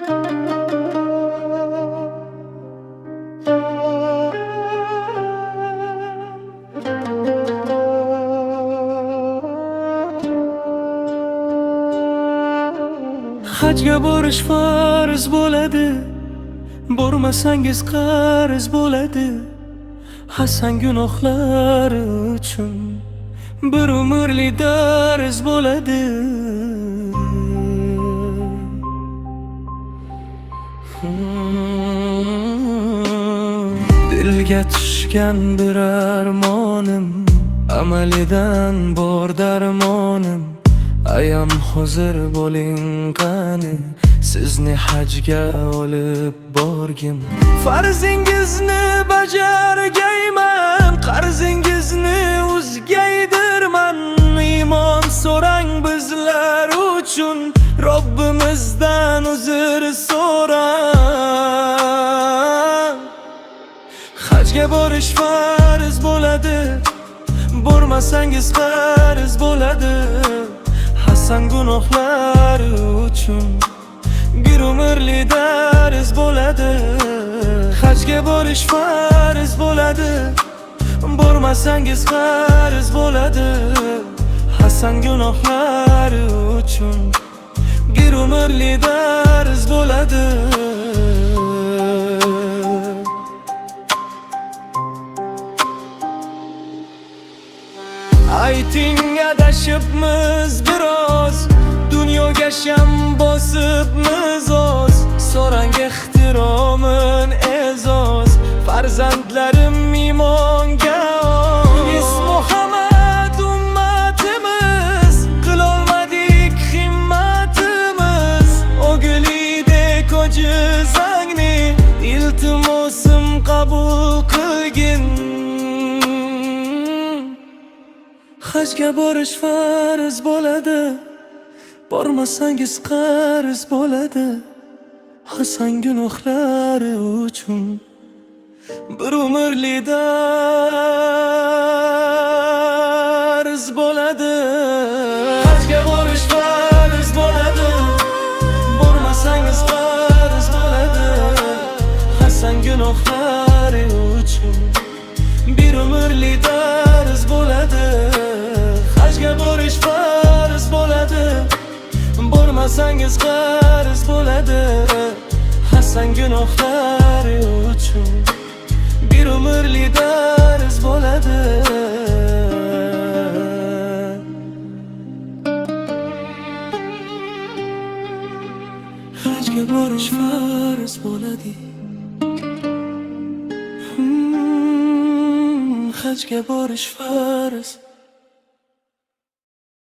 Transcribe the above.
Hajga borish farz bo'ladi, bormasangiz qarz bo'ladi. Hasan gunohlari uchun bir umrlik dars bo'ladi. Dilga tushgan bir armonim, amalidan bor darmonim. Ayam hozir bo'ling qani, sizni hajga olib borgim. Farzingizni bajargayman, qarzingizni uzgaydirman. Iymon so'rang bizlar uchun, Robbimizdan uzr so'rang. Hajga borish farz bo'ladi, bormasangiz qarz bo'ladi. Hasan gunohlari uchun bir umrlik dars bo'ladi. Hajga borish farz bo'ladi, bormasangiz qarz bo'ladi. Hasan gunohlari uchun bir umrlik dars bo'ladi. Ayting adashibmiz biroz, dunyoga sham bosibmiz oz. So'rang ehtiromin e'zoz, farzandlarim iymonga oz. Muhammad ummatimiz, qilolmadik himmatimiz. O'g'lidek ojizangni, iltimosim qabul qilgin. Hajga borish farz bo'ladi, bormasangiz qarz bo'ladi. Hasan gunohlari uchun bir umrlik dars bo'ladi. Hajga borish farz bo'ladi, bormasangiz qarz bo'ladi. Hasan gunohlari uchun bir umrlik dars bo'ladi. Hajga borish farz bo'ladi, bormasangiz qarz bo'ladi. Hasan gunohlari uchun bir umrlik dars bo'ladi. Hajga borish farz bo'ladi, hajga borish farz.